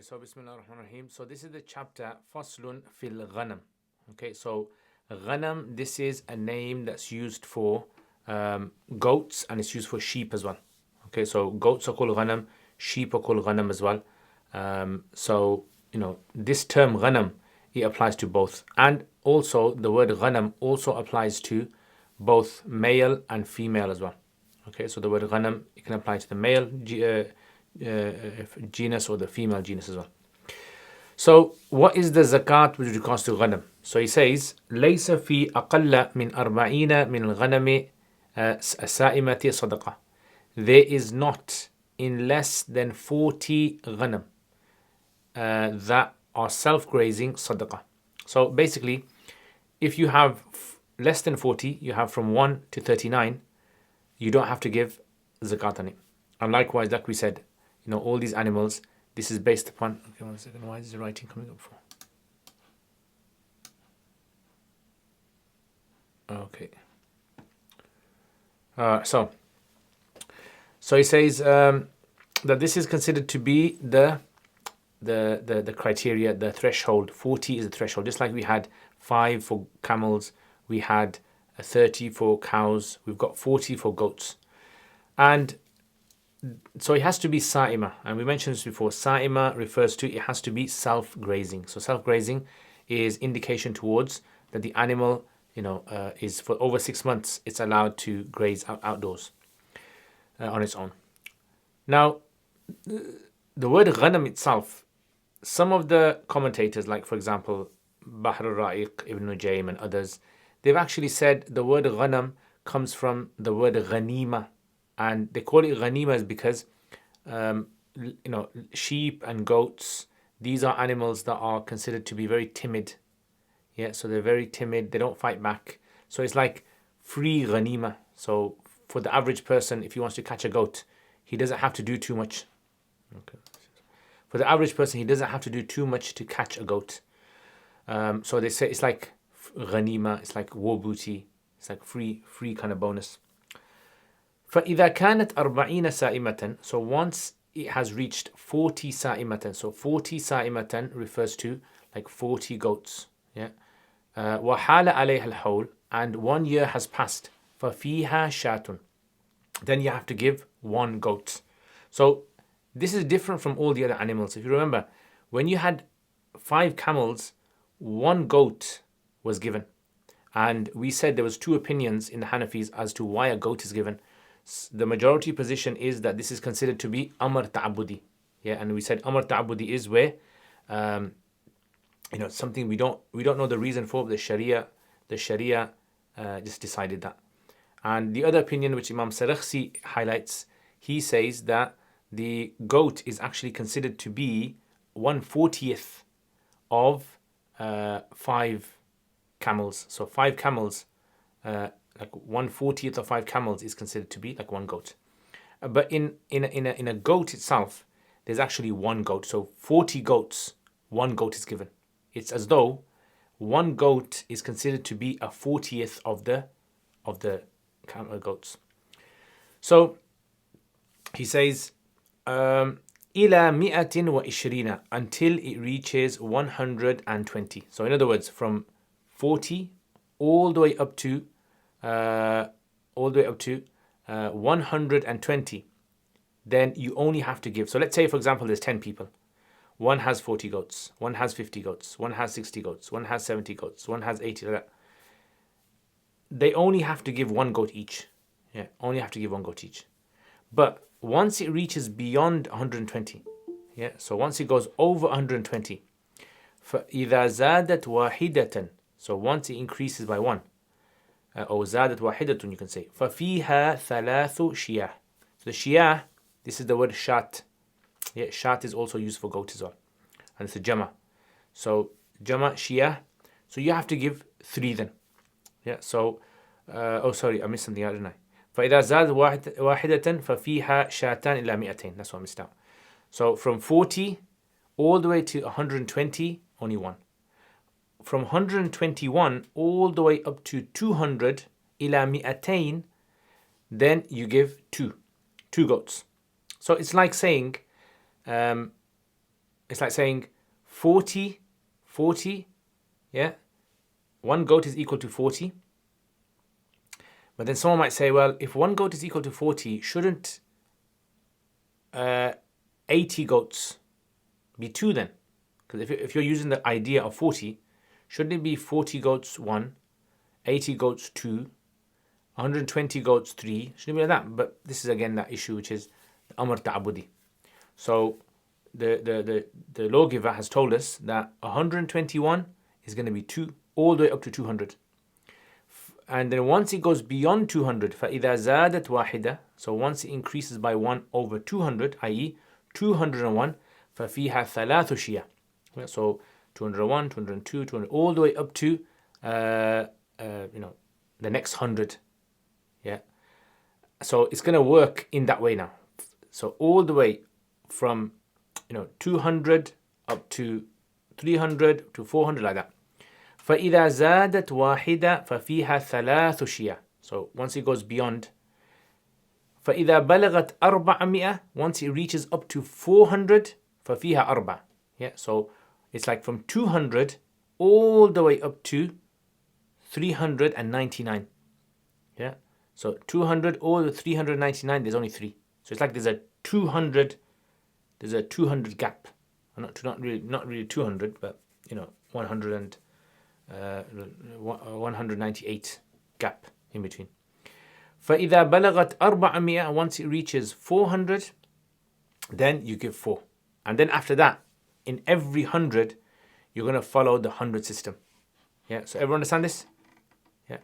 So Bismillah ar-Rahman ar-Rahim. So this is the chapter Faslun fil Ghanam. Okay, so Ghanam, this is a name that's used for goats and it's used for sheep as well. Okay, so goats are called Ghanam, sheep are called Ghanam as well. So this term Ghanam, it applies to both, and also the word Ghanam also applies to both male and female as well. Okay, so the word Ghanam, it can apply to the male genus or the female genus as well. So what is the zakat with regards to ghanam? So he says, ليس في أقل من 40 من الغنم السائمة صدقة. There is not in less than 40 ghanam that are self-grazing sadaqah. So basically, if you have less than 40, you have from 1 to 39, you don't have to give zakat on it. And likewise, like we said, all these animals, this is based upon. Okay, 1 second. Why is the writing coming up for? Okay. So he says that this is considered to be the criteria, the threshold. 40 is the threshold. Just like we had 5 for camels, we had 30 for cows, we've got 40 for goats. And so it has to be sa'ima, and we mentioned this before. Sa'ima refers to, it has to be self-grazing. So self-grazing is indication towards that the animal, is for over 6 months, it's allowed to graze outdoors on its own. Now, the word ghanam itself, some of the commentators, like for example, Bahr al-Ra'iq, Ibn Nujaym and others, they've actually said the word ghanam comes from the word ghanima. And they call it ghanima because, sheep and goats, these are animals that are considered to be very timid. Yeah, so they're very timid. They don't fight back. So it's like free ghanima. So for the average person, if he wants to catch a goat, he doesn't have to do too much. Okay. For the average person, he doesn't have to do too much to catch a goat. So they say it's like ghanima. It's like war booty. It's like free kind of bonus. فإذا كانت 40 سائمة, so once it has reached 40 سائمة, so 40 سائمة refers to like 40 goats, yeah. وحال عليها الحول, and 1 year has passed, ففيها شاة, then you have to give 1 goat. So this is different from all the other animals. If you remember, when you had 5 camels, 1 goat was given, and we said there was 2 opinions in the Hanafis as to why a goat is given. The majority position is that this is considered to be amr ta'abudi. Yeah, and we said amr ta'abudi is where something we don't know the reason for, the Sharia just decided that. And the other opinion which Imam Sarakhsi highlights, he says that the goat is actually considered to be 1/40th of 5 camels. So 5 camels, like 1/40th of 5 camels is considered to be like 1 goat. But in a goat itself, there's actually 1 goat. So 40 goats, 1 goat is given. It's as though 1 goat is considered to be a 40th of the goats. So he says, إلى 120, until it reaches 120. So in other words, from 40 all the way up to 120, then you only have to give. So let's say, for example, there's 10 people. One has 40 goats, one has 50 goats, one has 60 goats, one has 70 goats, one has 80. Like that. They only have to give 1 goat each. Yeah, only have to give 1 goat each. But once it reaches beyond 120, yeah, so once it goes over 120, فإذا زادت واحدة, so once it increases by 1, أو زادت واحدة, you can say, ففيها ثلاث شياه. So the shiyah, this is the word shat. Yeah, shat is also used for goat as well, and it's a jama. So jama shiyah. So you have to give 3 then. Yeah. So sorry, I missed something out, didn't I? فإذا زادت واحدة ففيها شاتان إلى 200. That's what I missed out. So from 40 all the way to 120, only 1. From 121 all the way up to 200 إلى 200, then you give 2 goats. So it's like saying it's like saying 40, 40, yeah? One goat is equal to 40. But then someone might say, well, if one goat is equal to 40, shouldn't 80 goats be 2 then? Because if you're using the idea of 40, shouldn't it be 40 goats 1, 80 goats 2, 120 goats 3? Shouldn't it be like that? But this is again that issue, which is Amr Ta'abudi. So the lawgiver has told us that 121 is going to be 2, all the way up to 200. And then once it goes beyond 200, فَإِذَا زَادَتْ وَاحِدَةً, so once it increases by 1 over 200, i.e. 201, فَفِيهَا ثَلَاثُ شِيَةٍ. So 201, 202, 200, all the way up to the next 100. Yeah. So it's going to work in that way now. So all the way from 200 up to 300 to 400, like that. فَإِذَا زَادَتْ وَاحِدَةً فَفِيهَا ثَلَاثُ شِيَةٍ. So once it goes beyond, فَإِذَا بَلَغَتْ أَرْبَعَمِئَةً, once it reaches up to 400, فَفِيهَا أَرْبَعَ. Yeah, so it's like from 200 all the way up to 399. Yeah, so 200 all the 399, there's only 3. So it's like there's a 200 gap. Not really 200, but 198 gap in between. فَإِذَا بَلَغَتْ أَرْبَعَمِئَةً, once it reaches 400, then you give 4. And then after that, in every 100, you're going to follow the 100 system. Yeah, so everyone understand this? Yeah.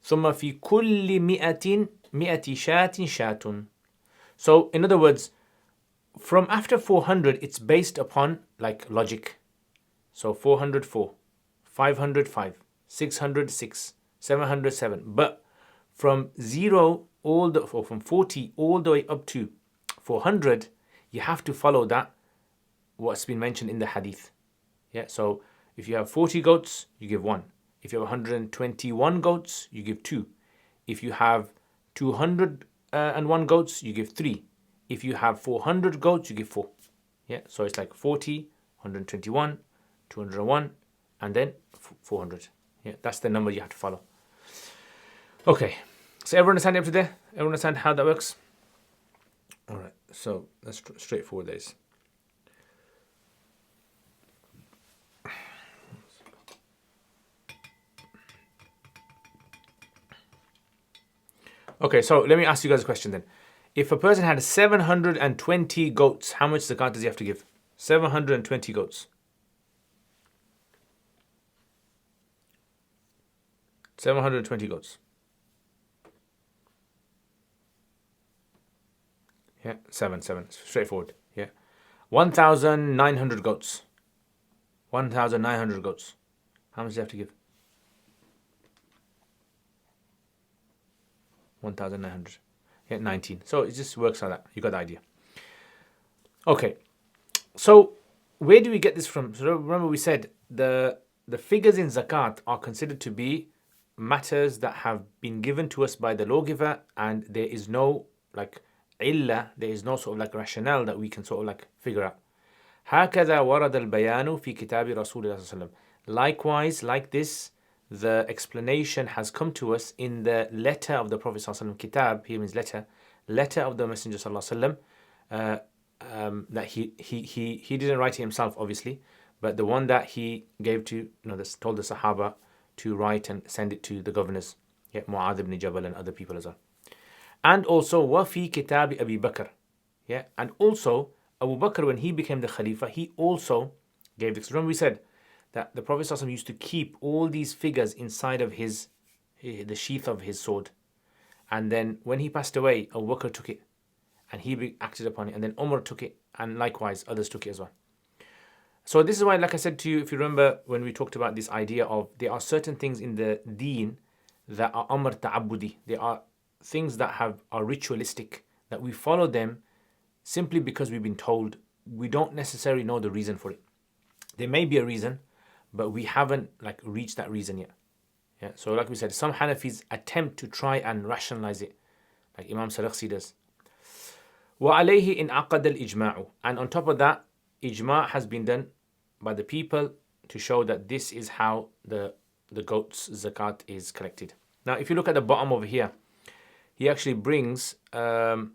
ثُمَّ فِي كُلِّ مِئَةٍ شَاةٍ شَاةٌ. So, in other words, from after 400, it's based upon like logic. So 400, 4, 500, 5, 600, 6, 700, 7. But from 0 from 40 all the way up to 400, you have to follow that, what's been mentioned in the hadith. Yeah, so if you have 40 goats, you give 1. If you have 121 goats, you give 2. If you have 201 goats, you give 3. If you have 400 goats, you give 4. Yeah, so it's like 40, 121, 201, and then 400. Yeah, that's the number you have to follow. Okay, so everyone understand up to there? Everyone understand how that works? All right, so that's straightforward days. Okay, so let me ask you guys a question then. If a person had 720 goats, how much zakat does he have to give? 720 goats. 720 goats. Yeah, 7. Straightforward. Yeah. 1,900 goats. 1,900 goats. How much do you have to give? 1,900. Yeah, 19. So it just works like that. You got the idea. Okay. So where do we get this from? So remember we said the figures in zakat are considered to be matters that have been given to us by the lawgiver, and there is no like illah, there is no sort of like rationale that we can sort of like figure out. هكذا ورد البيان في كتاب رسول الله صلى الله عليه وسلم. Likewise, like this, the explanation has come to us in the letter of the Prophet صلى الله عليه وسلم. Kitab here means letter of the Messenger صلى الله عليه وسلم, that he didn't write it himself, obviously, but the one that he gave to, told the Sahaba to write and send it to the governors, Mu'adh ibn Jabal and other people as well. And also وَفِي كِتَابِ أَبِي بَكْرٍ, and also Abu Bakr, when he became the Khalifa, he also gave this. Remember we said that the Prophet ﷺ used to keep all these figures inside of the sheath of his sword, and then when he passed away, Abu Bakr took it and he acted upon it, and then Umar took it, and likewise others took it as well. So this is why, like I said to you, if you remember when we talked about this idea of there are certain things in the deen that are amr ta'abbudi, there are things that are ritualistic, that we follow them simply because we've been told. We don't necessarily know the reason for it. There may be a reason, but we haven't reached that reason yet. Yeah. So like we said, some Hanafis attempt to try and rationalize it, like Imam Sarakhsi does. وَعَلَيْهِ إِنْ عَقَدَ الْإِجْمَاعُ, and on top of that, ijma' has been done by the people to show that this is how the goat's zakat is collected. Now, if you look at the bottom over here, he actually brings the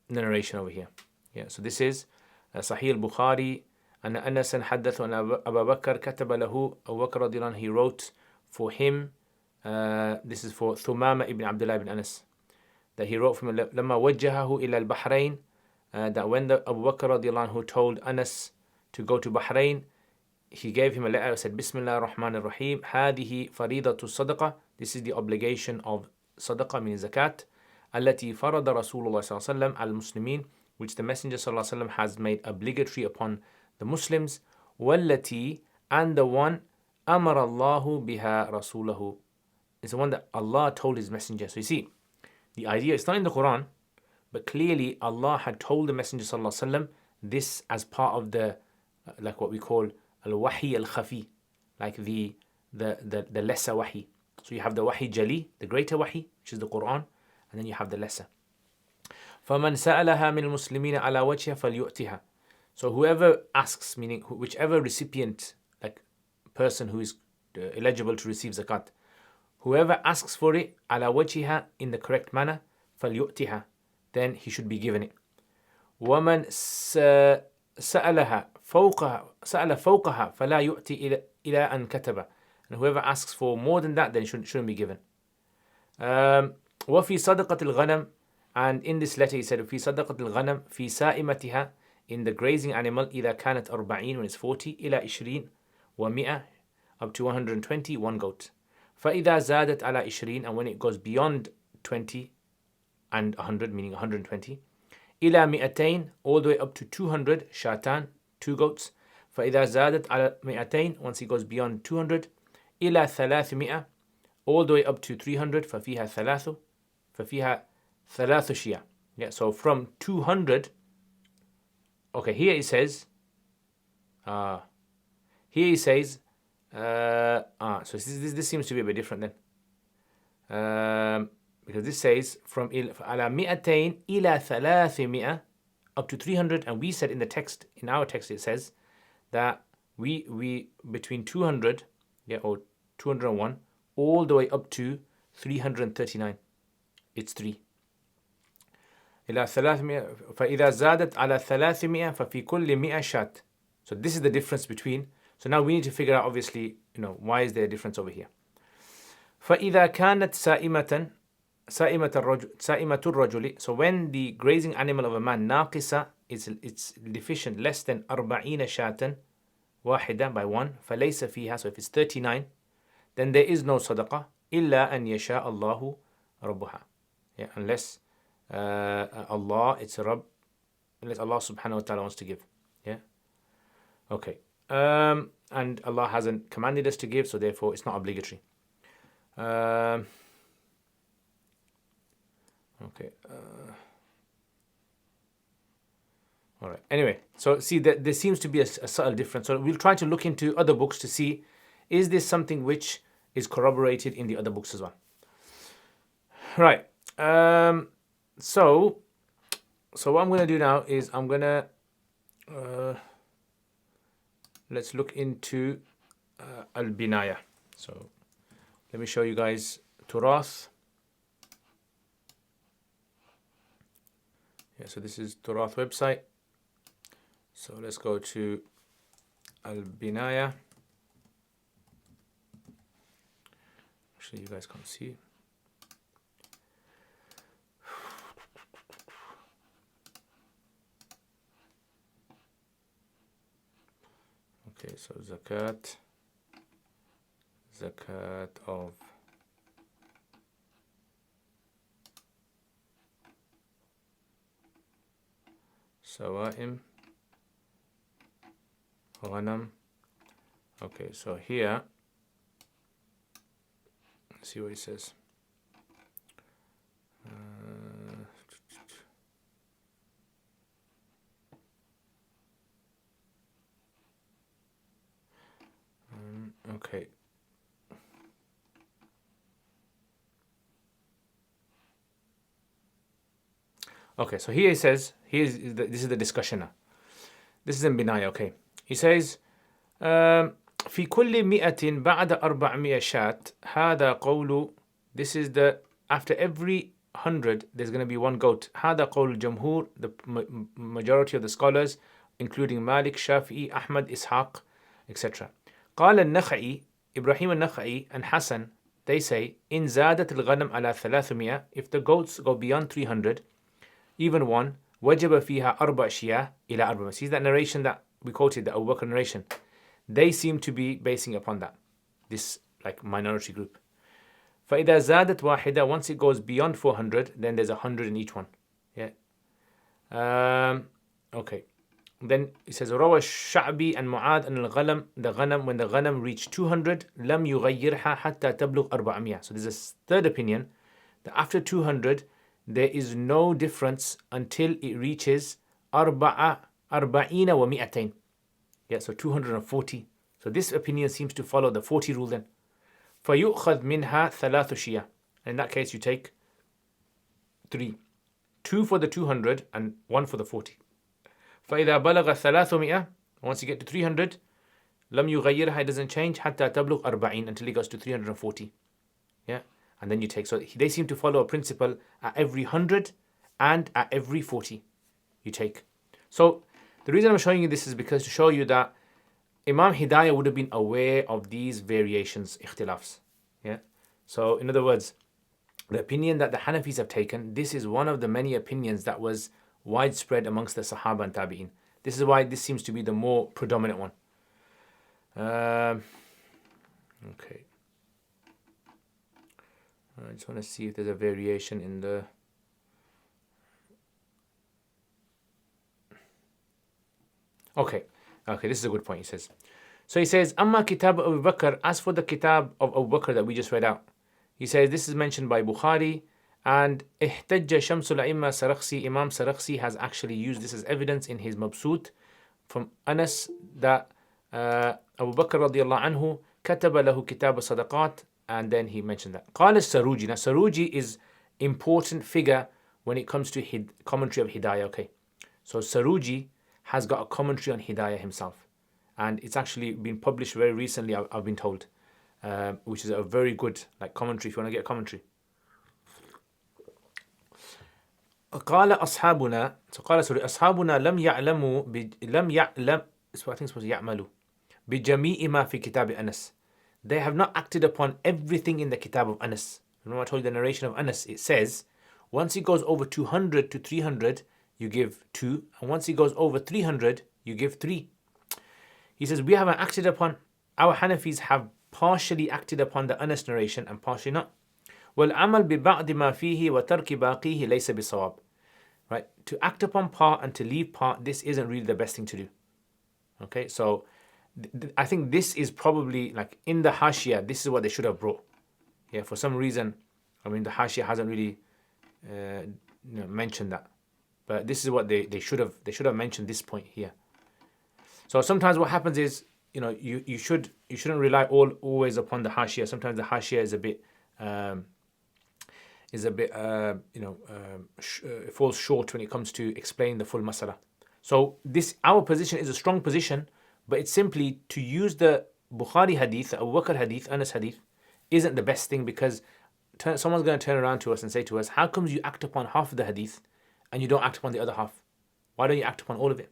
narration over here. Yeah, so this is Sahih al-Bukhari, and Anas حدث أن أبا بكر كتب له أبو بكر رضي الله عنه, he wrote for him, this is for Thumama ibn Abdullah ibn Anas, that he wrote from لما وجهه إلى البحرين, that when the Abu Bakr radiallahu anhu told Anas to go to Bahrain, he gave him a letter and said, Bismillah ar-Rahman ar-Rahim, هذه فريضة الصدقة, this is the obligation of صدقة, meaning zakat, التي فرض رسول الله صلى الله عليه وسلم على المسلمين, which the Messenger صلى الله عليه وسلم has made obligatory upon the Muslims, والتي, and the one أمر الله بها رسوله, is the one that Allah told His Messenger. So you see, the idea is not in the Quran, but clearly Allah had told the Messenger sallallahu alaihi wasallam this as part of the, like what we call al-wahi al-khafi, like the lesser wahi. So you have the wahi jali, the greater wahi, which is the Quran, and then you have the lesser. فَمَنْ سَأَلَهَا مِنَ الْمُسْلِمِينَ عَلَى وَجْهِهَا فَلْيُؤْتِهَا. So whoever asks, meaning whichever recipient, like person who is eligible to receive zakat, whoever asks for it, ala wajhiha, in the correct manner, فَلْيُؤْتِهَا, then he should be given it. وَمَنْ سَأَلَ فَوْقَهَا فَلَا يُؤْتِ إِلَىٰ أَنْ كَتَبَ. And whoever asks for more than that, then shouldn't be given. وَفِي صَدَقَةِ الْغَنَمِ, and in this letter he said, فِي صَدَقَةِ الْغَنَمِ فِي سَائِمَتِهَا, in the grazing animal, إِذَا كَانَتْ 40, when it's 40, إِلَى 20 وَمِئَةٍ, up to 120, one goat. فَإِذَا زَادَتْ عَلَى 20, and when it goes beyond 20 and 100, meaning 120, إِلَى 200, all the way up to 200, شاتان, two goats. فَإِذَا زَادَتْ عَلى 200, once it goes beyond 200, إِلَى 300, all the way up to 300, فَفِيهَا ثَلَاثُ شِيَعٍ. Yeah, so from 200, okay, here it says, so this seems to be a bit different then. Because this says from على 200 إلى 300, up to 300, and we said in the text, in our text it says that we between 200, yeah, or 201, all the way up to 339, it's 3. إلى 300 فإذا زادت على 300 ففي كل 100 شاة. So this is the difference between. So now we need to figure out, obviously, why is there a difference over here. فإذا كانت سائمة الرجل, so when the grazing animal of a man ناقصة, it's deficient, less than 40 شاة واحدة, by one, فليس فيها, so if it's 39, then there is no صدقة إلا أن يشاء الله ربها. Yeah, unless Allah, it's a Rabb, unless Allah subhanahu wa ta'ala wants to give. Yeah. Okay. And Allah hasn't commanded us to give, so therefore it's not obligatory. Okay. All right. Anyway, so see that there seems to be a subtle difference. So we'll try to look into other books to see, is this something which is corroborated in the other books as well? Right. So what I'm going to do now is I'm going to let's look into al-binaya. So let me show you guys Turath. Yeah, so this is Turath website. So let's go to al-binaya. Actually, you guys can't see. Okay, so zakat of Sawaim Ghanam. Okay, so here, let's see what it says. Okay. Okay, so here it says, this is the discussion now. This is in Binaya, okay. He says, في كل مئة بعد 400 شاة هذا قول. This is the after every 100 there's going to be one goat. هذا قول الجمهور, the majority of the scholars, including Malik, Shafi'i, Ahmad, Ishaq, etc. قال النخعي, Ibrahim al-Nakhai and Hassan, they say إن زادت الغنم على 300, if the goats go beyond 300, even one, وجب فيها أربع شياه إلى أربع. See that narration that we quoted, the Abu Bakr narration? They seem to be basing upon that, this like minority group. فإذا زادت واحدة, once it goes beyond 400, then there's 100 in each one. Yeah. Okay. Then it says روى الشعبي and معاذ أن الغنم, the ghanam, when the ghanam reached 200, لم يغيرها حتى تبلغ 400. So there's a third opinion that after 200 there is no difference until it reaches أربعين ومئتين. Yeah, so 240. So this opinion seems to follow the 40 rule then. فيؤخذ منها ثلاث شياه. In that case you take 3. 2 for the 200 and 1 for the 40. فإذا بلغ 300, once you get to 300, لم يغيرها, it doesn't change حتى تبلغ 40, until it goes to 340. Yeah, and then you take. So they seem to follow a principle at every 100 and at every 40 you take. So the reason I'm showing you this is because to show you that Imam Hidayah would have been aware of these variations, ikhtilafs. Yeah. So in other words, the opinion that the Hanafis have taken, this is one of the many opinions that was widespread amongst the Sahaba and Tabi'in. This is why this seems to be the more predominant one. Okay. I just want to see if there's a variation in the... Okay, this is a good point, he says. So he says, Amma Kitab Abu Bakr, as for the Kitab of Abu Bakr that we just read out, he says this is mentioned by Bukhari, and احتج شمس الأئمة سرخسي, Imam Sarakhsi has actually used this as evidence in his Mabsut from Anas that Abu Bakr radiallahu anhu كتب له كتاب الصدقات, and then he mentioned that. قال السروجي, now Saruji is important figure when it comes to commentary of Hidayah. Okay, so Saruji has got a commentary on Hidayah himself, and it's actually been published very recently, I've been told, which is a very good like commentary if you want to get a commentary. قال أصحابنا, so قال sorry, أصحابنا لم يعلم, so I think it's supposed to يعملوا بجميع ما في كتاب أنس. They have not acted upon everything in the Kitab of Anas. Remember I told you the narration of Anas, it says once it goes over 200 to 300 you give 2, and once it goes over 300 you give 3. He says we haven't acted upon, our Hanafis have partially acted upon the Anas narration and partially not. والعمل ببعض ما فيه وترك باقيه ليس بصواب. Right, to act upon part and to leave part, this isn't really the best thing to do. Okay, so I think this is probably like in the Hashia, this is what they should have brought. Yeah, for some reason, I mean the Hashia hasn't really mentioned that, but this is what they should have mentioned this point here. So sometimes what happens is, you shouldn't rely always upon the Hashia. Sometimes the Hashia is a bit it falls short when it comes to explaining the full masala. So our position is a strong position, but it's simply to use the Bukhari hadith, Abu Bakr hadith, Anas hadith, isn't the best thing, because someone's going to turn around to us and say to us, how comes you act upon half of the hadith and you don't act upon the other half? Why don't you act upon all of it?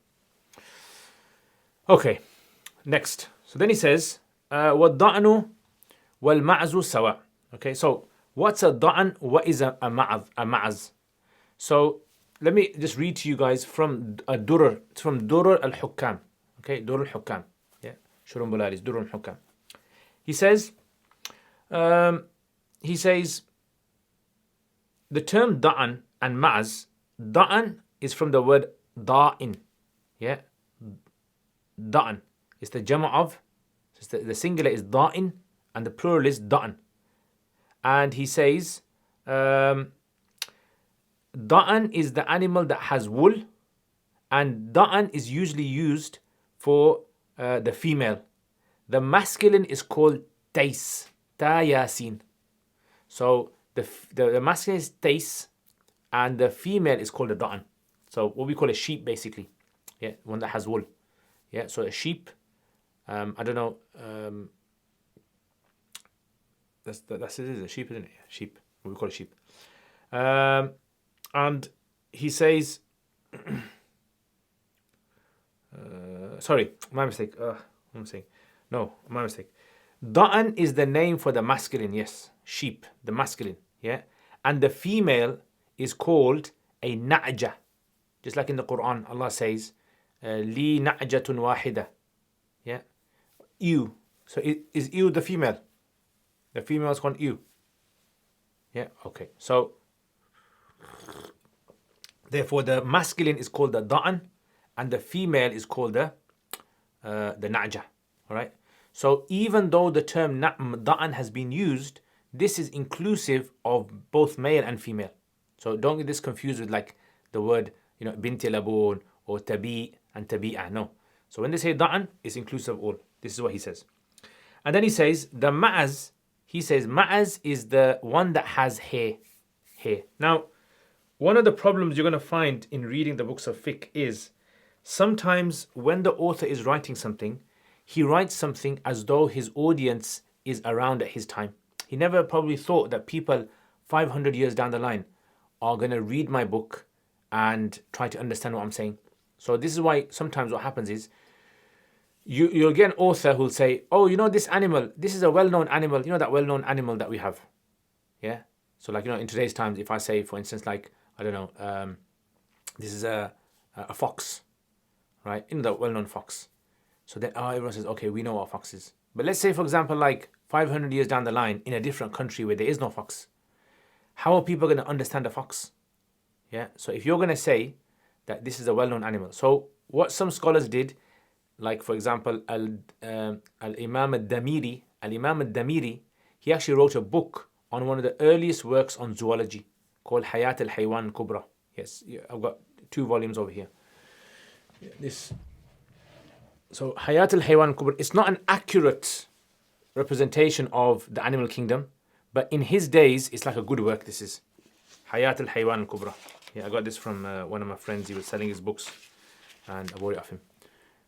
Okay, next. So then he says, وَالضَّعْنُ وَالْمَعْزُ سَوَى. Okay, so what's a da'an? What is a ma'az? So let me just read to you guys from Durr al-Hukam. Okay, Durr al-Hukam. Yeah, Shurun Bulalis, Durr al-Hukam. He says the term da'an and ma'az, da'an is from the word da'in. Yeah, da'an. It's the jama of, the singular is da'in and the plural is da'an. And he says, da'an is the animal that has wool, and da'an is usually used for the female. The masculine is called tais, ta yasin. So the masculine is tais, and the female is called a da'an. So what we call a sheep basically, yeah, one that has wool. Yeah, so a sheep, I don't know, that's it, is a sheep, isn't it? Yeah, sheep. We call it sheep. And he says, sorry, my mistake. What am I saying? No, my mistake. Da'an is the name for the masculine, yes, sheep, the masculine, yeah, and the female is called a na'ja, just like in the Quran, Allah says, "Li na'jatun wahida," yeah, ewe. So is ewe the female? The female is called ewe. Yeah, okay. So therefore, the masculine is called the da'an, and the female is called the na'ja. All right. So even though the term da'an has been used, this is inclusive of both male and female. So don't get this confused with like the word, binti labun or tabi and tabi'ah. No. So when they say da'an, it's inclusive of all. This is what he says. And then he says the ma'az. He says ma'az is the one that has hair. Hair. Now, one of the problems you're going to find in reading the books of fiqh is sometimes when the author is writing something, he writes something as though his audience is around at his time. He never probably thought that people 500 years down the line are going to read my book and try to understand what I'm saying. So this is why sometimes what happens is you'll get an author who'll say, oh, this animal, this is a well-known animal, that well-known animal that we have. Yeah. So like, in today's times, if I say, for instance, like, I don't know, this is a fox, right? The well-known fox. So then everyone says, okay, we know what a fox is. But let's say, for example, like 500 years down the line in a different country where there is no fox. How are people going to understand a fox? Yeah. So if you're going to say that this is a well-known animal. So what some scholars did, like for example, Al-Imam al-Damiri, he actually wrote a book on one of the earliest works on zoology called Hayat al-Haywan Kubra. Yes, I've got 2 volumes over here. This. So Hayat al-Haywan Kubra, it's not an accurate representation of the animal kingdom, but in his days, it's like a good work, this is. Hayat al-Haywan Kubra. Yeah, I got this from one of my friends. He was selling his books and I bought it off him.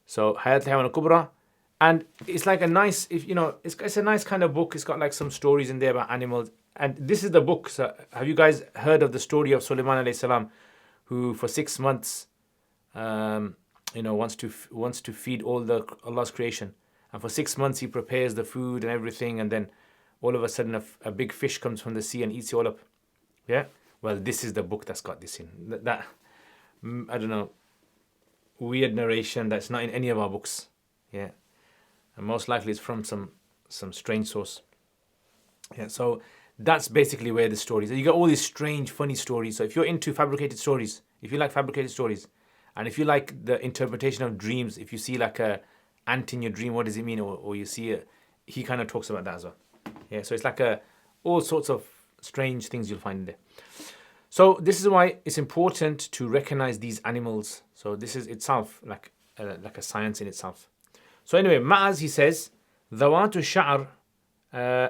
So Hayat al-Haywan Kubra. And it's like a nice, it's a nice kind of book. It's got like some stories in there about animals. And this is the book. So have you guys heard of the story of Sulaiman alayhi salam, who for 6 months, wants to feed all Allah's creation, and for 6 months he prepares the food and everything, and then all of a sudden a big fish comes from the sea and eats it all up. Yeah. Well, this is the book that's got this in. That I don't know, weird narration that's not in any of our books. Yeah. And most likely it's from some strange source. Yeah. So that's basically where the stories. You got all these strange, funny stories. So if you're into fabricated stories, if you like fabricated stories, and if you like the interpretation of dreams, if you see like a ant in your dream, what does it mean? Or you see he kind of talks about that as well. Yeah. So it's like all sorts of strange things you'll find in there. So this is why it's important to recognize these animals. So this is itself like a science in itself. So anyway, ma'az, he says, dhawatu sha'r,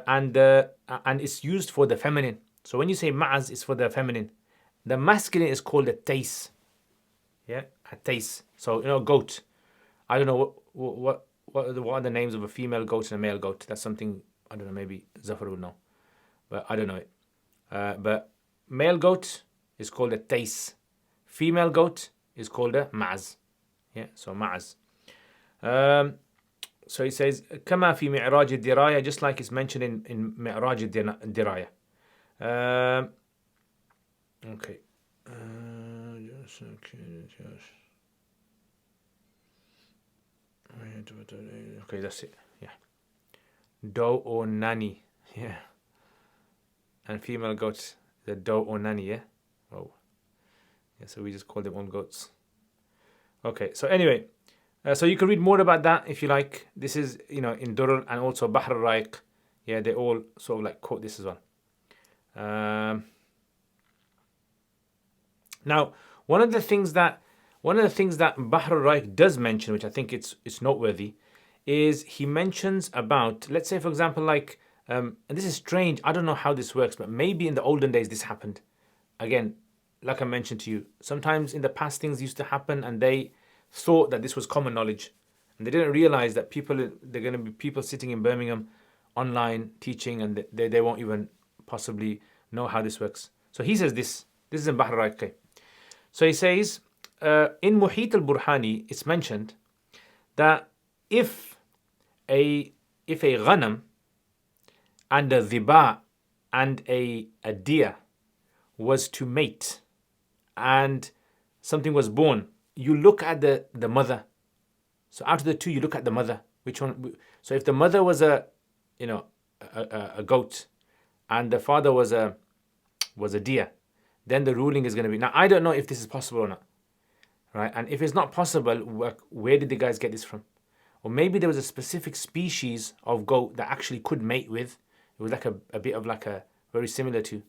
and it's used for the feminine. So when you say ma'az, it's for the feminine. The masculine is called a tays. Yeah, a tays. So goat. I don't know what are the names of a female goat and a male goat. That's something I don't know. Maybe Zafar would know, but I don't know it. But male goat is called a tays. Female goat is called a ma'az. Yeah, so ma'az. So he says, كما في معراج الدراية, just like it's mentioned in معراج الدراية. Okay. Okay, that's it. Yeah. Doe or nanny. Yeah. And female goats, the doe or nanny, yeah? Oh. Yeah, so we just call them all goats. Okay, so anyway, so you can read more about that if you like. This is, in Durr and also Bahr al-Ra'iq. Yeah, they all sort of like quote this as well. Now, one of the things that Bahr al-Ra'iq does mention, which I think it's noteworthy, is he mentions about, let's say for example, like, and this is strange, I don't know how this works, but maybe in the olden days this happened. Again, like I mentioned to you, sometimes in the past things used to happen and they thought that this was common knowledge. And they didn't realize that they're going to be people sitting in Birmingham online teaching, and they won't even possibly know how this works. So he says this. This is in Bahr al-Raqiq. So he says, in Muhit al-Burhani, it's mentioned that if a ghanam and a dhiba and a deer was to mate and something was born, you look at the mother. So out of the two, you look at the mother. Which one? So if the mother was a goat and the father was a deer, then the ruling is going to be. Now I don't know if this is possible or not, right? And if it's not possible, where did the guys get this from? Or maybe there was a specific species of goat that actually could mate with. It was like a bit of like a very similar to.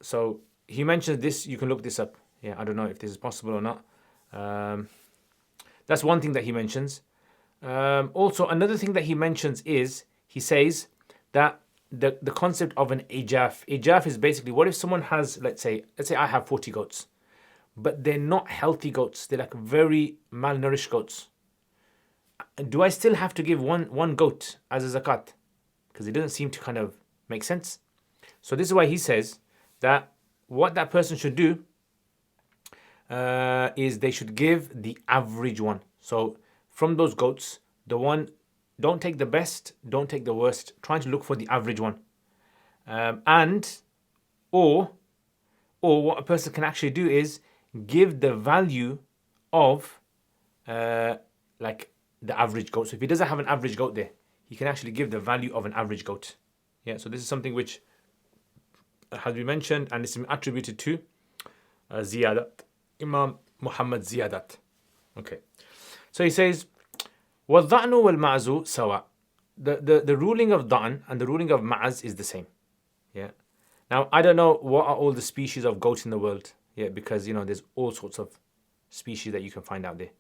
So he mentions this. You can look this up. Yeah, I don't know if this is possible or not. That's one thing that he mentions. Also, another thing that he mentions is he says that the concept of an ijaf. Ijaf is basically, what if someone has, let's say I have 40 goats, but they're not healthy goats. They're like very malnourished goats. Do I still have to give one goat as a zakat? Because it doesn't seem to kind of make sense. So this is why he says that what that person should do is they should give the average one. So from those goats, the one, don't take the best, don't take the worst. Trying to look for the average one. Or what a person can actually do is give the value of like the average goat. So if he doesn't have an average goat there, he can actually give the value of an average goat. Yeah, so this is something which has been mentioned and it's been attributed to Ziyadat, Imam Muhammad Ziyadat. Okay, so he says, وَالضَّعْنُ وَالْمَعْزُ سَوَى. The ruling of da'n and the ruling of ma'az is the same. Yeah. Now I don't know what are all the species of goats in the world. Yeah, because there's all sorts of species that you can find out there.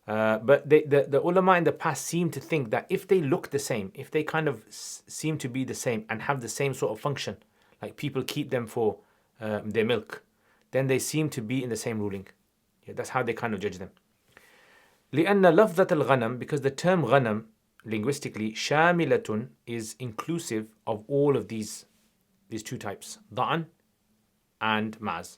But the ulama in the past seem to think that if they look the same, if they kind of seem to be the same and have the same sort of function, like people keep them for their milk, then they seem to be in the same ruling. Yeah, that's how they kind of judge them. لأن لفظة الغنم, because the term ghanam linguistically شاملة is inclusive of all of these two types, ضأن and ma'az.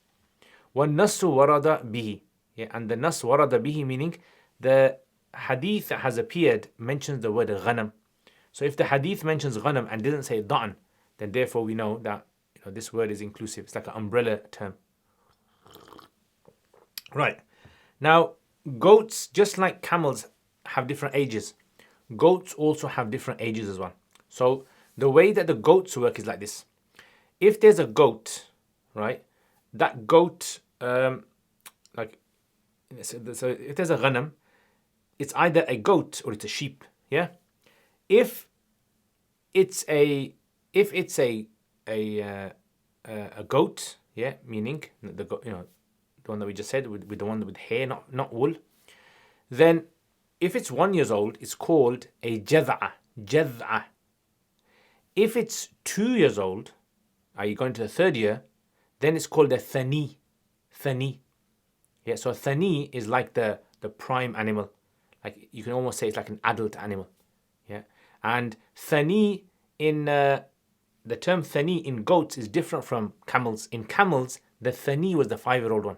والنص ورد به, yeah, and the nas warada bihi, meaning the hadith that has appeared mentions the word ghanam. So if the hadith mentions ghanam and didn't say da'n, then therefore we know that this word is inclusive. It's like an umbrella term. Right. Now, goats, just like camels, have different ages. Goats also have different ages as well. So the way that the goats work is like this. If there's a goat, right, that goat, so if there's a ghanam, it's either a goat or it's a sheep. Yeah. If it's a goat, yeah, meaning the one that we just said with the one with hair, not wool, then if it's 1 year old, it's called a jad'a. If it's 2 years old, are you going to the third year, then it's called a thani. Yeah, so a thani is like the prime animal. Like you can almost say it's like an adult animal. Yeah. And thani the term thani in goats is different from camels. In camels, the thani was the 5-year-old one.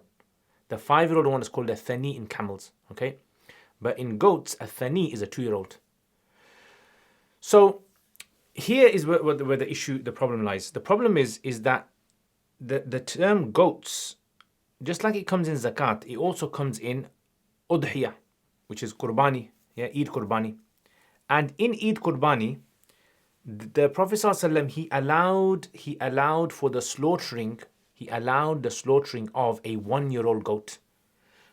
The 5-year-old one is called a thani in camels. Okay. But in goats, a thani is a 2-year-old. So here is where the problem lies. The problem is that the term goats, just like it comes in zakat, it also comes in udhiyah, which is qurbani, yeah, Eid qurbani. And in Eid qurbani, the Prophet ﷺ, he allowed for the slaughtering, of a 1-year-old goat.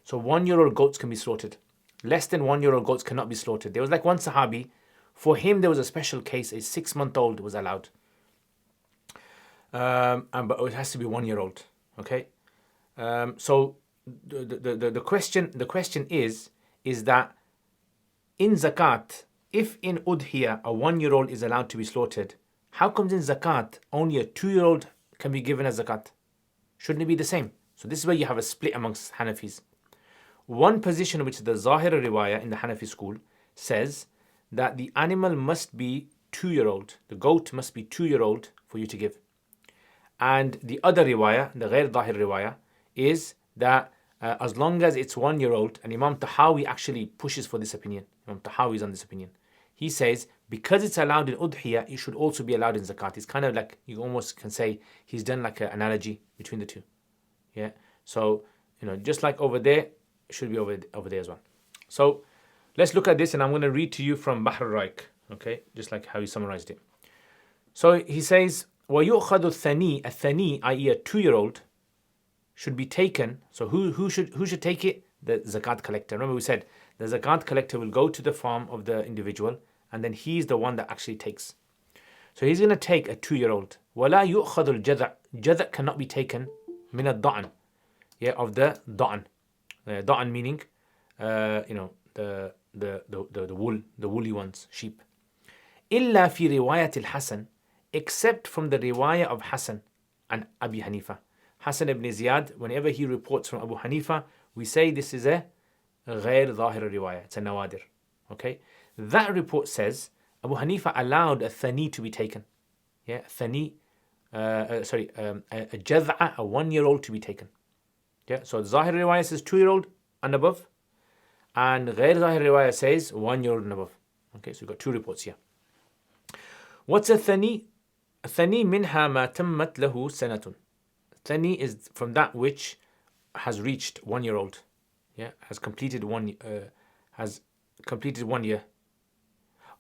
So 1-year-old goats can be slaughtered. Less than 1-year-old goats cannot be slaughtered. There was like one Sahabi, for him there was a special case, a 6-month-old was allowed. But it has to be 1-year-old. Okay. So the question is that in zakat, if in udhiyah a 1-year-old is allowed to be slaughtered, how comes in zakat only a 2-year-old can be given as zakat? Shouldn't it be the same? So this is where you have a split amongst Hanafis. One position, which is the Zahira riwayah in the Hanafi school, says that the animal must be 2-year-old. The goat must be 2-year-old for you to give. And the other riwayah, the Ghair Zahir riwayah, is that as long as it's 1-year-old, and Imam Tahawi actually pushes for this opinion. Imam Tahawi is on this opinion. He says, because it's allowed in Udhiyah, it should also be allowed in Zakat. It's kind of like, you almost can say, he's done like an analogy between the two. Yeah. So, just like over there, it should be over there as well. So, let's look at this, and I'm going to read to you from Bahr al-Raik, okay? Just like how he summarized it. So, he says, وَيُؤْخَذُ الثَّنِي, a thani, i.e. a 2-year-old, should be taken. So who should take it? The zakat collector. Remember we said the zakat collector will go to the farm of the individual, and then he's the one that actually takes. So he's going to take a 2-year-old. وَلَا يُؤْخَذُ الْجَذَعُ. Jadha cannot be taken min al-da'an. Yeah, of the da'an. Da'an meaning, the wool, the woolly ones, sheep. إِلَّا فِي رِوَايَةِ الْحَسَنِ, except from the riwayah of Hasan and Abi Hanifa. Hasan ibn Ziyad, whenever he reports from Abu Hanifa, we say this is a ghair zahir riwayah. It's a nawadir. Okay? That report says Abu Hanifa allowed a thani to be taken. Yeah, a jad'a, a 1-year-old to be taken. Yeah, so zahir riwayah says 2-year-old and above, and ghair zahir riwayah says 1-year-old and above. Okay, so we've got two reports here. What's a thani? A thani minha ma tammat lahu sanatun. Thani is from that which has reached 1-year-old. Yeah, has completed 1 year.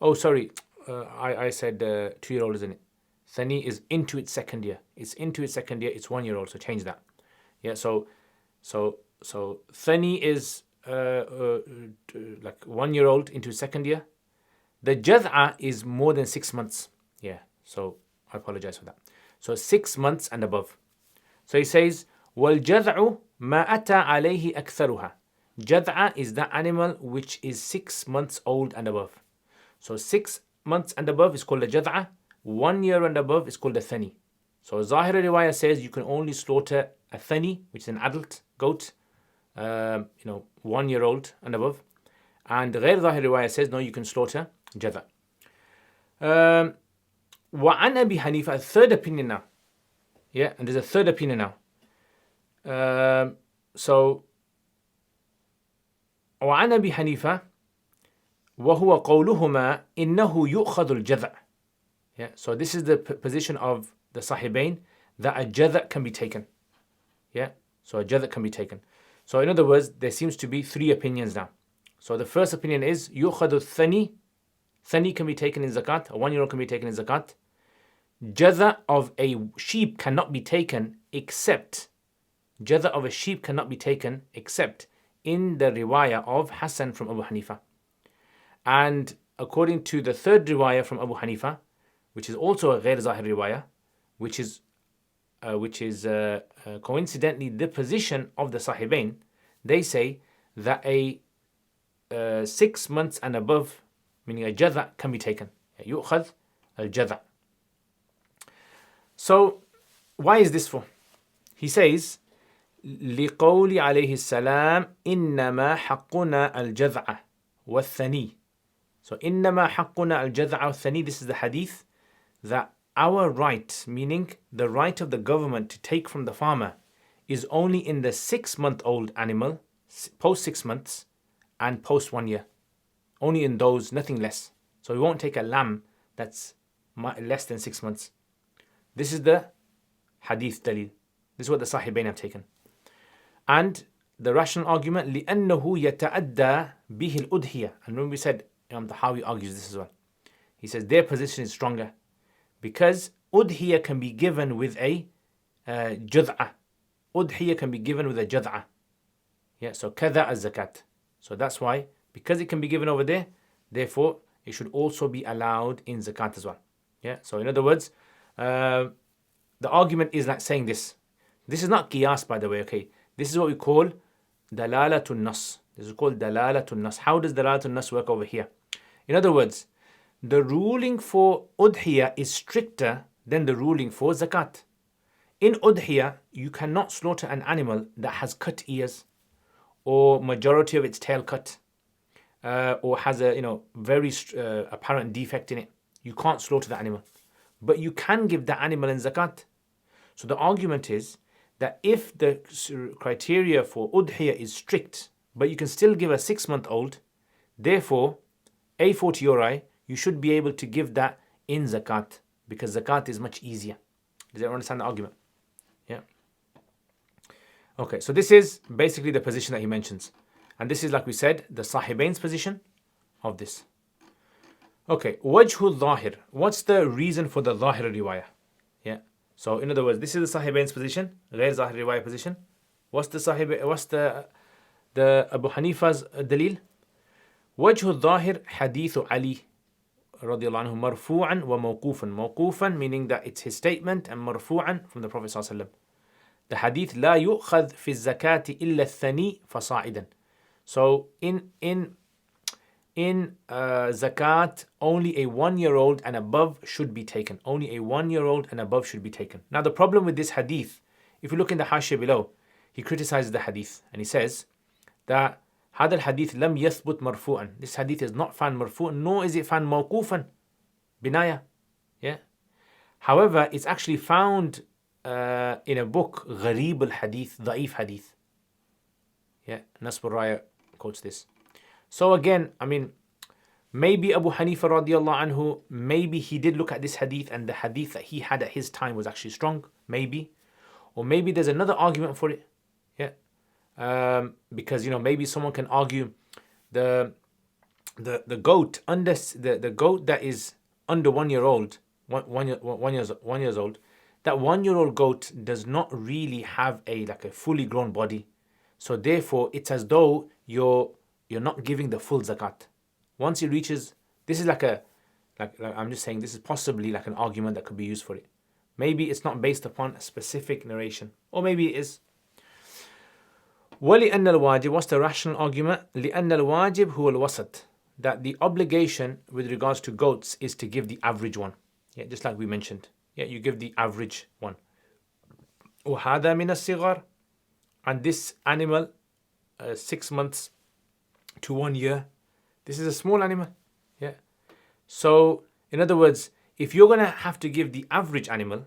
Oh, sorry, I said 2-year-old, isn't it? Thani is into its 2nd year. It's into its 2nd year. It's 1-year-old. So change that. Yeah. So Thani is like 1-year-old into its 2nd year. The Jad'a is more than 6 months. Yeah. So I apologize for that. So 6 months and above. So he says, وَالْجَذْعُ مَا أَتَى عَلَيْهِ أَكْثَرُهَا. Jad'a is that animal which is 6 months old and above. So 6 months and above is called a Jad'a. 1 year and above is called a Thani. So Zahira riwayah says you can only slaughter a Thani, which is an adult goat, 1-year-old and above. And Ghair Zahir riwayah says no, you can slaughter Jad'a. وَعَنْ أَبِي حَنِيفَةَ, a third opinion now. Yeah, and there's a third opinion now. So, وعن أبي حنيفة وهو قولهما إنه يؤخذ الجذع. Yeah, so this is the position of the Sahibain, that a jadha can be taken. Yeah, so a jadha can be taken. So in other words, there seems to be 3 opinions now. So the first opinion is يؤخذ الثني. Thani can be taken in zakat. A 1-year-old can be taken in zakat. Jadha of a sheep cannot be taken except in the riwayah of Hasan from Abu Hanifa. And according to the third riwayah from Abu Hanifa, which is also a ghair zahir riwayah, which is coincidentally the position of the Sahibain, they say that a 6 months and above, meaning a jadha, can be taken. يؤخذ الجذع. So, why is this for? He says, لِقَوْلِ عَلَيْهِ السَّلَامِ إِنَّمَا حَقُّنَا الْجَذْعَ وَالثَّنِي. So, إِنَّمَا حَقُّنَا الْجَذْعَ وَالثَّنِي. This is the hadith that our right, meaning the right of the government to take from the farmer, is only in the 6-month-old animal, post 6 months, and post 1 year. Only in those, nothing less. So, we won't take a lamb that's less than 6 months. This is the hadith dalil. This is what the Sahibain have taken. And the rational argument, لِأَنَّهُ يَتَعَدَّى بِهِ الْأُدْهِيَةِ. And when we said, Tahawi argues this as well. He says their position is stronger because udhiyah can be given with a jad'a. Udhiyah can be given with a jad'a. Yeah, so kada as zakat. So that's why, because it can be given over there, therefore it should also be allowed in zakat as well. Yeah, so in other words, the argument is like saying this. This is not qiyas, by the way, okay? This is what we call dalalatun nas. This is called dalalatun nas. How does dalalatun nas work over here? In other words, the ruling for udhiyah is stricter than the ruling for zakat. In udhiyah, you cannot slaughter an animal that has cut ears, or majority of its tail cut, or has a very apparent defect in it, you can't slaughter the animal. But you can give the animal in zakat. So the argument is that if the criteria for udhiyah is strict, but you can still give a 6-month-old, therefore, a 40 euro, you should be able to give that in zakat, because zakat is much easier. Does everyone understand the argument? Yeah. Okay, so this is basically the position that he mentions. And this is, like we said, the Sahibain's position of this. Okay, wajhul zahir. What's the reason for the zahir riwayah? Yeah. So in other words, this is the Sahibain's position, ghair zahir riwayah position. What's the Abu Hanifa's dalil? Wajhul zahir hadithu Ali radiallahu anhu marfu'an wa mawqufan. Mawqufan meaning that it's his statement, and marfu'an from the Prophet sallallahu alaihi wasallam. The hadith لا يؤخذ في الزكاة إلا الثني فصاعدا. So in zakat, only a 1-year-old and above should be taken. Only a 1-year-old and above should be taken. Now the problem with this hadith, if you look in the hashiyah below, he criticizes the hadith and he says that هذا الحديث لم يثبت مرفوعا. This hadith is not found marfu', nor is it found موقوفا binaya. Yeah. However, it's actually found in a book, غريب الحديث, ضعيف hadith. Yeah, Nasb al-Raya quotes this. So again, I mean, maybe Abu Hanifa radiallahu anhu, maybe he did look at this hadith and the hadith that he had at his time was actually strong, maybe. Or maybe there's another argument for it. Yeah. Because, maybe someone can argue the goat under the goat that is under 1 year old, one years old, that 1-year-old goat does not really have a fully grown body. So therefore, it's as though you're not giving the full zakat. Once it reaches, this is like I'm just saying, this is possibly like an argument that could be used for it. Maybe it's not based upon a specific narration, or maybe it is. وَلِأَنَّ الْوَاجِبِ, what's the rational argument? لِأَنَّ الْوَاجِبِ هُوَ الْوَسَطِ, that the obligation with regards to goats is to give the average one. Yeah, just like we mentioned. Yeah, you give the average one. وَهَذَا مِنَ الصِّغَرِ, and this animal, 6 months to 1 year, this is a small animal. Yeah. So, in other words, if you're going to have to give the average animal,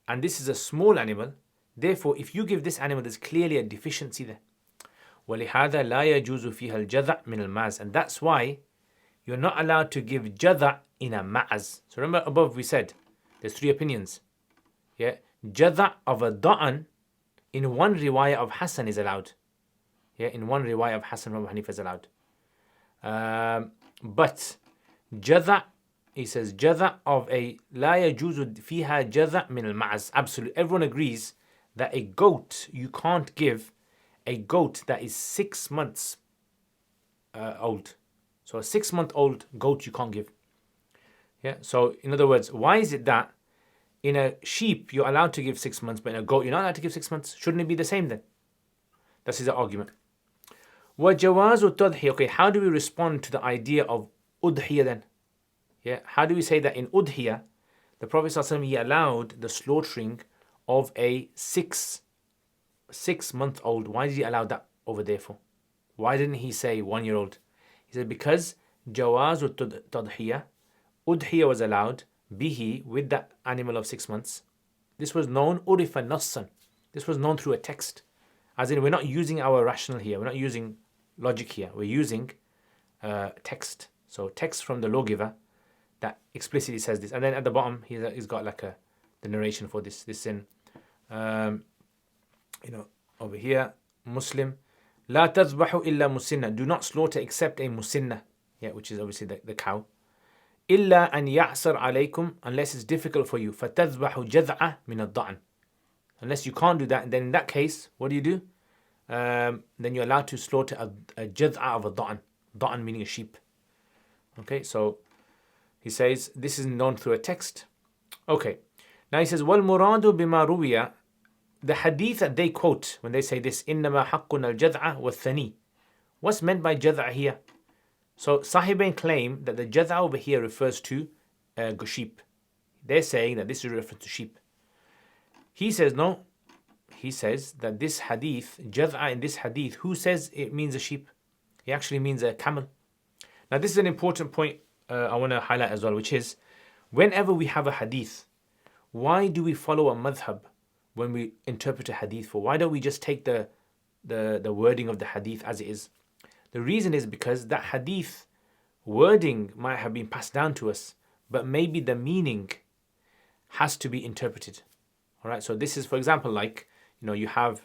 and this is a small animal, therefore, if you give this animal, there's clearly a deficiency there. وَلِهَذَا لَا يَجُوزُ فِيهَا الْجَذَعْ مِنَ الْمَعْزِ, and that's why you're not allowed to give jadha in a ma'az. So remember above we said, there's 3 opinions. Yeah, jadha of a da'an in one riwayah of Hassan is allowed. Yeah, in one riwayah of Hassan from Hanifa is allowed. But jadha, he says, jadha of a la yajuzu fiha jadha min al-ma'az. Absolutely, everyone agrees that a goat, you can't give a goat that is 6 months old. So a 6-month-old goat you can't give. Yeah. So in other words, why is it that in a sheep you're allowed to give 6 months, but in a goat you're not allowed to give 6 months? Shouldn't it be the same then? That's his argument. وَجَوَازُ التَّضْحِيَةِ. Okay, how do we respond to the idea of udhiyah then? Yeah, how do we say that in udhiyah, the Prophet ﷺ, he allowed the slaughtering of a 6-month-old? Why did he allow that over there for? Why didn't he say 1-year-old? He said because جواز التضحية, udhiyah was allowed bihi, with that animal of 6 months. This was known urifa nassan. This was known through a text. As in, we're not using our rational here. We're not using logic here. We're using text. So text from the lawgiver that explicitly says this. And then at the bottom, he's got like the narration for this. This in, over here, Muslim. لا تذبحوا إلا مسنة. Do not slaughter except a musinna. Yeah, which is obviously the cow. إلا أن يعسر عليكم, unless it's difficult for you. فتذبحوا جذعة من الضأن. Unless you can't do that, then in that case, what do? Then you're allowed to slaughter a jad'a of a da'an. Da'an meaning a sheep. Okay, so he says this is known through a text. Okay, now he says, وَالْمُرَادُ بِمَا رُوِيَ. The hadith that they quote when they say this, إِنَّمَا حَقُّنَا الْجَذْعَ وَالثَّنِي. What's meant by jad'a here? So Sahibain claim that the jad'a over here refers to sheep. They're saying that this is a reference to sheep. He says no. he says that this hadith, jad'a in this hadith, who says it means a sheep? It actually means a camel. Now this is an important point I want to highlight as well, which is whenever we have a hadith, why do we follow a madhab when we interpret a hadith for? Why don't we just take the wording of the hadith as it is? The reason is because that hadith wording might have been passed down to us, but maybe the meaning has to be interpreted. All right, so this is, for example, like, you have,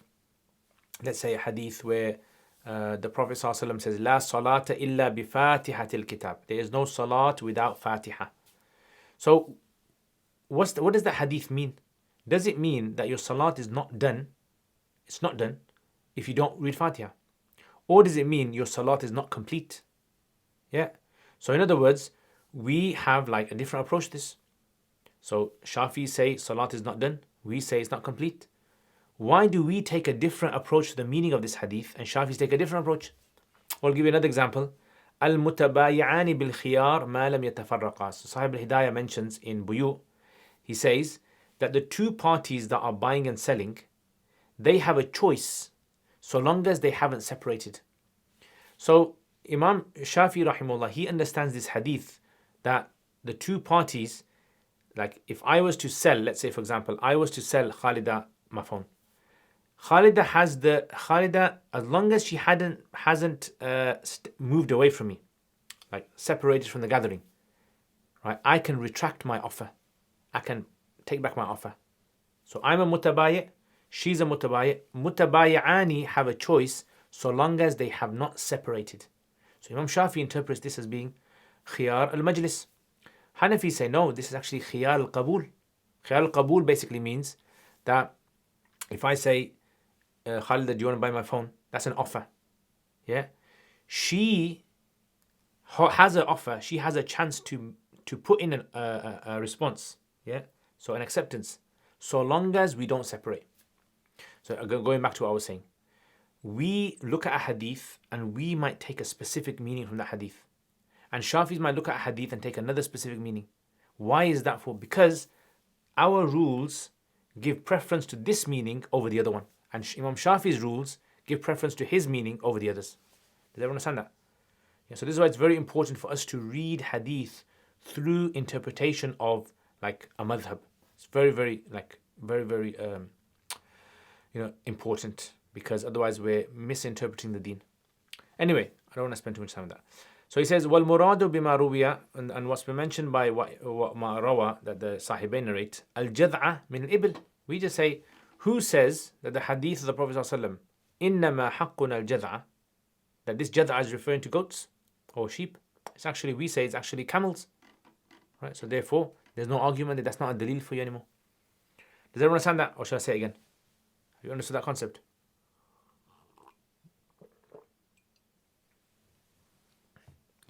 let's say, a hadith where the Prophet ﷺ says, La salata illa bi fatihatil kitab. There is no salat without fatiha. So, what does that hadith mean? Does it mean that your salat is not done? It's not done if you don't read fatiha. Or does it mean your salat is not complete? Yeah. So in other words, we have like a different approach to this. So Shafi'is say salat is not done. We say it's not complete. Why do we take a different approach to the meaning of this hadith and Shafi'is take a different approach? I'll give you another example. Al-mutabayi'ani bil-khiyar ma lam yatafarraqa. So Sahib al-Hidayah mentions in Buyu, he says that the two parties that are buying and selling, they have a choice so long as they haven't separated. So Imam Shafi rahimahullah, he understands this hadith that the two parties, like if I was to sell, let's say for example, I was to sell Khalida my phone. Khalida, as long as she hasn't moved away from me, like separated from the gathering, right? I can retract my offer. I can take back my offer. So I'm a mutabayi', she's a mutabayi'. Mutabayi'ani have a choice so long as they have not separated. So Imam Shafi interprets this as being khiyar al-majlis. Hanafi say no, this is actually khiyar al-qabul. Khiyar al-qabul basically means that if I say, Khalida, do you want to buy my phone? That's an offer. Yeah. She has an offer. She has a chance to put in a response. Yeah. So an acceptance. So long as we don't separate. So going back to what I was saying. We look at a hadith and we might take a specific meaning from that hadith. And Shafis might look at a hadith and take another specific meaning. Why is that for? Because our rules give preference to this meaning over the other one. And Imam Shafi's rules give preference to his meaning over the others. Does everyone understand that? Yeah, so this is why it's very important for us to read hadith through interpretation of like a madhab. It's very, very important, because otherwise we're misinterpreting the deen. Anyway, I don't want to spend too much time on that. So he says, وَالْمُرَادُ بِمَا رُوِيَ, and what's been mentioned by what ma rawa, that the Sahibain narrate, al-jad'a min al-ibl. We just say, who says that the hadith of the Prophet ﷺ, إِنَّمَا حَقُّنَا الْجَدْعَ, that this jad'a is referring to goats or sheep? It's actually, we say it's actually camels. Right? So therefore, there's no argument that that's not a dalil for you anymore. Does everyone understand that? Or shall I say it again? Have you understood that concept?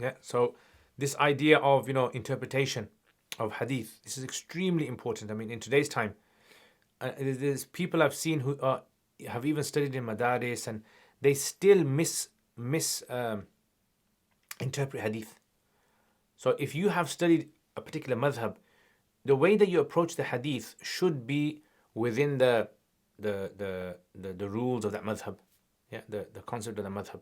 Yeah, so this idea of, interpretation of hadith, this is extremely important. I mean, in today's time, there's people I've seen who have even studied in madaris and they still interpret hadith. So if you have studied a particular madhab, the way that you approach the hadith should be within the rules of that madhab. Yeah, the concept of the madhab.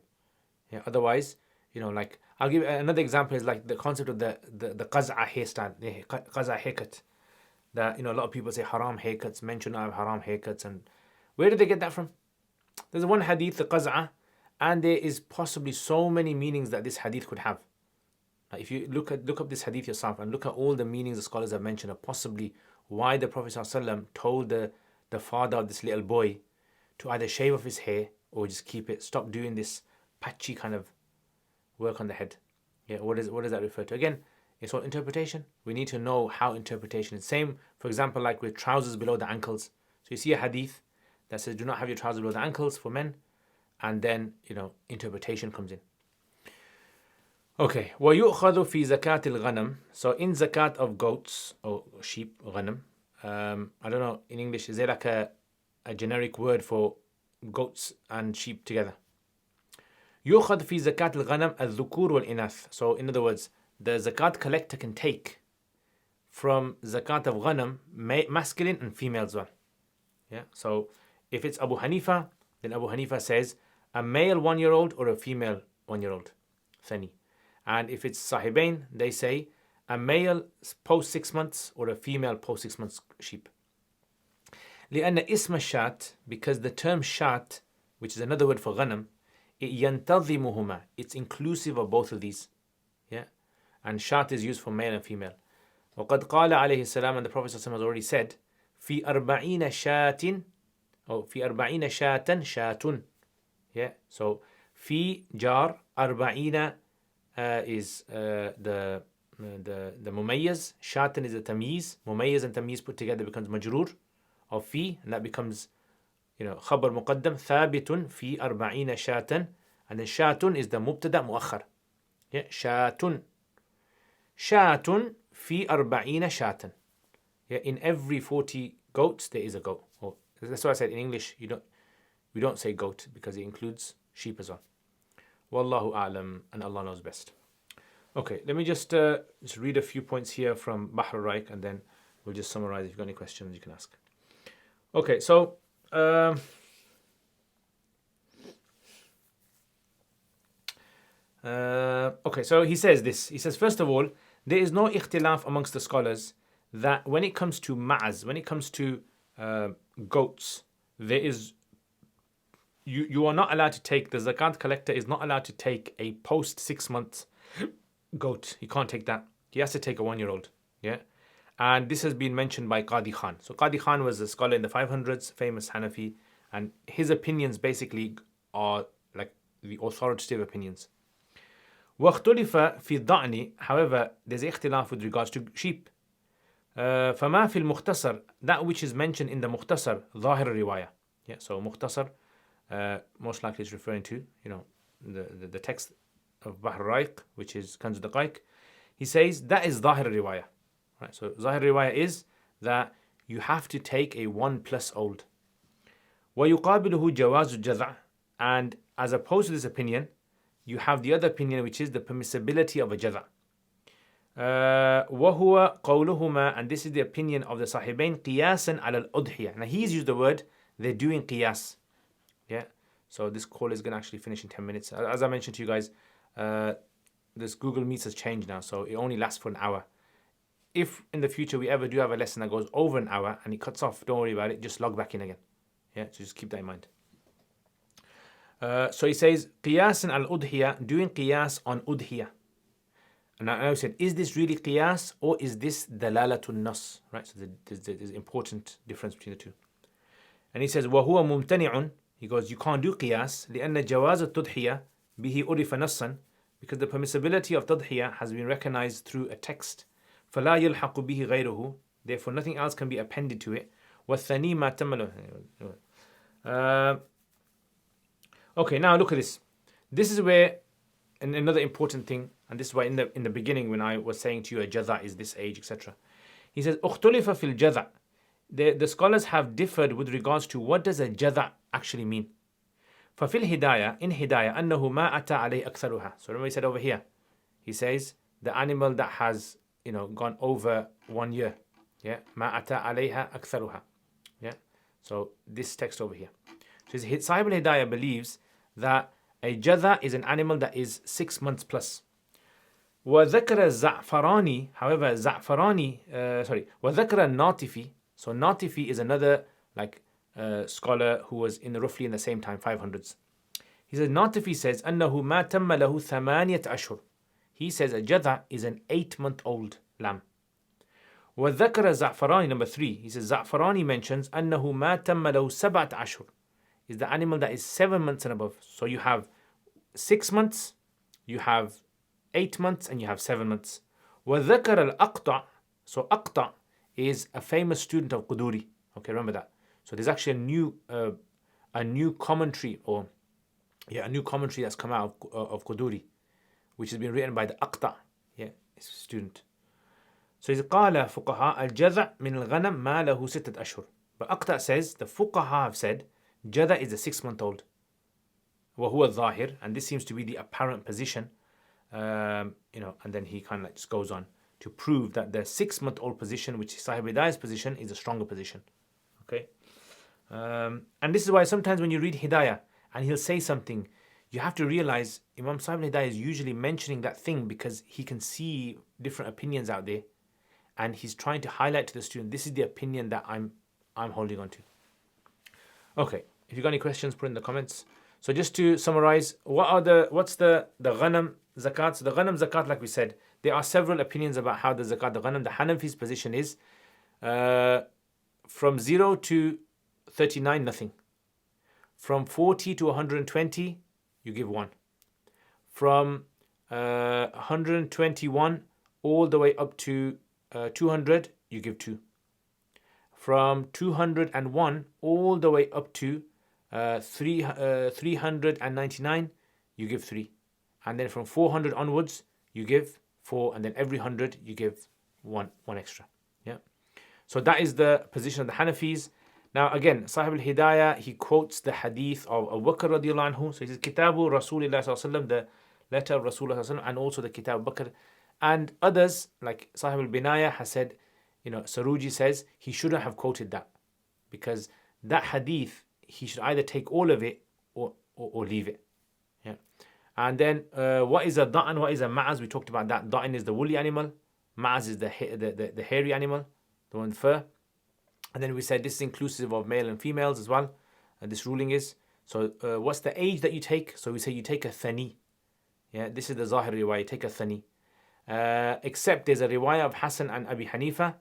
Yeah, otherwise, like I'll give another example is like the concept of the qaz'a hairstyle, the qaz'a haircut. That a lot of people say haram haircuts, men should not have haram haircuts, and where did they get that from? There's one hadith, the qaz'a, and there is possibly so many meanings that this hadith could have. Now, if you look up this hadith yourself and look at all the meanings the scholars have mentioned of possibly why the Prophet ﷺ told the father of this little boy to either shave off his hair or just keep it, stop doing this patchy kind of work on the head. Yeah, what does that refer to? Again, it's all interpretation. We need to know how interpretation is. Same, for example, like with trousers below the ankles. So you see a hadith that says, do not have your trousers below the ankles for men. And then, interpretation comes in. Okay. وَيُؤْخَذُ فِي زَكَاةِ الْغَنَمِ. So in zakat of goats or sheep, ghanam, I don't know, in English, is there like a generic word for goats and sheep together? يُؤْخَذُ فِي زَكَاةِ الْغَنَمِ الذُّكُورُ وَالْإِنَاثِ. So in other words, the zakat collector can take from zakat of ghanam, masculine and female as well. Yeah. So if it's Abu Hanifa, then Abu Hanifa says a male 1-year-old or a female 1-year-old, thani. And if it's Sahibain, they say a male post 6 months or a female post 6 months sheep. لأن اسم الشاة, because the term shat, which is another word for ghanam, ينتظمهما, it's inclusive of both of these. Yeah, and shat is used for male and female. وقد قال عليه السلام, and the Prophet ﷺ has already said, في 40 شاة, or في 40 شاة شاة. Yeah, so في jar 40 is the mumayyiz, shatan is the tamyiz, mumayyiz and tamyiz put together becomes majroor of fi, and that becomes, khabar muqaddam, thabitun fi 40 shatan, and then shatun is the mubtada muakhar. Yeah, shatun fi 40 shatan. Yeah, in every 40 goats there is a goat. Oh, that's why I said in English we don't say goat because it includes sheep as well. Wallahu a'lam, and Allah knows best. Okay, let me just read a few points here from Bahr al-Raik, and then we'll just summarize. If you've got any questions, you can ask. Okay, so so he says this. He says, first of all, there is no ikhtilaf amongst the scholars that when it comes to ma'az, when it comes to goats, there is you are not allowed to take, the zakat collector is not allowed to take a post 6 months goat. He can't take that. He has to take a 1-year-old. Yeah, and this has been mentioned by Qadi Khan. So Qadi Khan was a scholar in the 500s, famous Hanafi, and his opinions basically are like the authoritative opinions. واختلف في الضأن, however, there's ikhtilaf with regards to sheep. فما في المختصر, that which is mentioned in the Mukhtasar, ظاهر الرواية. Yeah, so Mukhtasar most likely is referring to, the text of Bahr al-Raik, which is Kanz al-Daqaiq. He says that is ظاهر الرواية. Right, so ظاهر الرواية is that you have to take a 1+ old. ويقابله جواز الجذع, and as opposed to this opinion, you have the other opinion, which is the permissibility of a jadha. وهو قولهما, and this is the opinion of the Sahibain, قياسا على الأضحية. Now he's used the word, they're doing qiyas. Yeah, so this call is going to actually finish in 10 minutes. As I mentioned to you guys, this Google Meets has changed now, so it only lasts for an hour. If in the future we ever do have a lesson that goes over an hour and it cuts off, don't worry about it, just log back in again. Yeah, so just keep that in mind. So he says, قياسا على الأضحية, doing qiyas on udhiyah. And I know said, is this really qiyas or is this dalalatun nas? Right, so there's an important difference between the two. And he says, وهو ممتنع, he goes, you can't do qiyas لأن جواز التضحية به عرف نصا, because the permissibility of tadhiyah has been recognized through a text. فلا يلحق به غيره, therefore nothing else can be appended to it. والثاني ما تم له. Okay, now look at this. This is where another important thing, and this is why in the beginning when I was saying to you a jadha is this age, etc. He says, اختلف في الجذع. The scholars have differed with regards to what does a jadha actually mean. ففي الهداية, in Hidayah, أنه ما أتى عليه أكثرها. So remember he said over here, he says the animal that has gone over 1 year. Yeah, ما أتى عليها أكثرها. Yeah, so this text over here. So Sahib al-Hidayah believes that a jadha is an animal that is 6 months plus. وذكر الزعفراني, however, وذكر الناطفي. So Natifi is another scholar who was roughly in the same time, 500s. He says, Natifi says, أنه ما تم له 8 أشهر. He says a jadha is an 8-month-old lamb. وذكر الزعفراني, number 3. He says Za'farani mentions أنه ما تم له 7 أشهر. Is the animal that is 7 months and above. So you have 6 months, you have 8 months, and you have 7 months. وذكر الأقطع. So Aqta is a famous student of Quduri. Okay, remember that. So there's actually a new commentary, a new commentary that's come out of Quduri, which has been written by the Aqta, his student. So he's قال فقهاء الجذع من الغنم ما له 6 أشهر. But Aqta says, the fuqaha have said, jadha is a 6-month-old. وهو الظاهر, and this seems to be the apparent position. And then he kind of just goes on to prove that the 6-month-old position, which is Sahib Hidayah's position, is a stronger position. Okay. And this is why sometimes when you read Hidayah and he'll say something, you have to realize Imam Sahib Hidayah is usually mentioning that thing because he can see different opinions out there, and he's trying to highlight to the student, this is the opinion that I'm holding on to. Okay, if you got any questions, put in the comments. So just to summarize, what's the ghanam zakat? So the ghanam zakat, like we said, there are several opinions about how the zakat, the ghanam, the Hanafi's position is from 0 to 39, nothing. From 40 to 120, you give one. From 121 all the way up to 200, you give two. From 201 all the way up to 399, you give three. And then from 400 onwards, you give four. And then every 100, you give one extra. Yeah. So that is the position of the Hanafis. Now again, Sahib al-Hidayah, he quotes the hadith of Abu Bakr radiallahu anhu. So he says, Kitabu Rasulullah sallallahu alaihi wasallam, the letter of Rasulullah sallallahu alaihi wasallam, and also the Kitab Abu Bakr. And others, like Sahib al-Binaya has said, Saruji says, he shouldn't have quoted that. Because that hadith, he should either take all of it or leave it. Yeah. And then what is a da'an, what is a ma'az? We talked about that. Da'an is the woolly animal. Ma'az is the hairy animal, the one with fur. And then we said this is inclusive of male and females as well. This ruling is. So what's the age that you take? So we say you take a thani. Yeah, this is the Zahir riwayah, you take a thani. Except there's a riwayah of Hassan and Abi Hanifa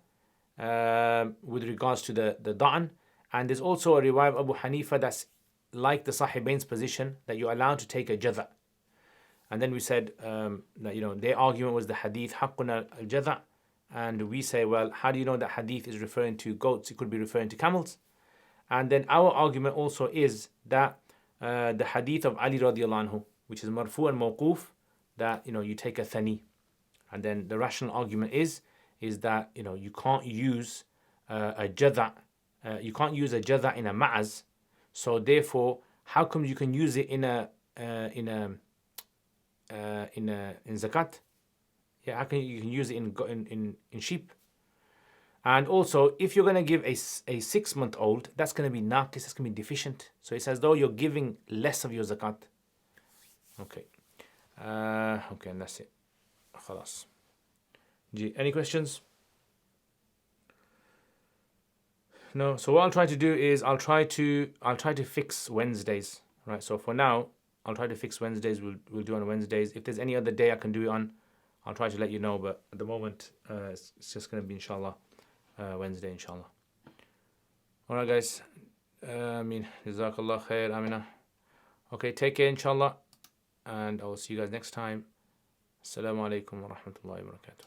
with regards to the da'an. And there's also a riwayah of Abu Hanifa that's like the Sahibain's position, that you're allowed to take a jadha. And then we said that their argument was the hadith haqqun al-jadha. And we say, well, how do you know that hadith is referring to goats? It could be referring to camels. And then our argument also is that the hadith of Ali radiallahu anhu, which is marfu and mawquf, that you take a thani. And then the rational argument is that you can't use a jadha. You can't use a jadha in a ma'az. So therefore, how come you can use it in zakat? Yeah, how can you can use it in sheep? And also, if you're going to give a 6-month-old, that's going to be naqis, that's going to be deficient. So it's as though you're giving less of your zakat. Okay. Okay, and that's it. Khalas. Any questions? No. So what I'll try to do is I'll try to fix Wednesdays. Right. So for now, I'll try to fix Wednesdays. We'll do on Wednesdays. If there's any other day I can do it on, I'll try to let you know. But at the moment, it's just going to be inshallah Wednesday, inshallah. All right, guys. Jazakallah khair, Amina. Okay, take care, inshallah. And I will see you guys next time. Assalamu alaikum wa rahmatullahi wa barakatuh.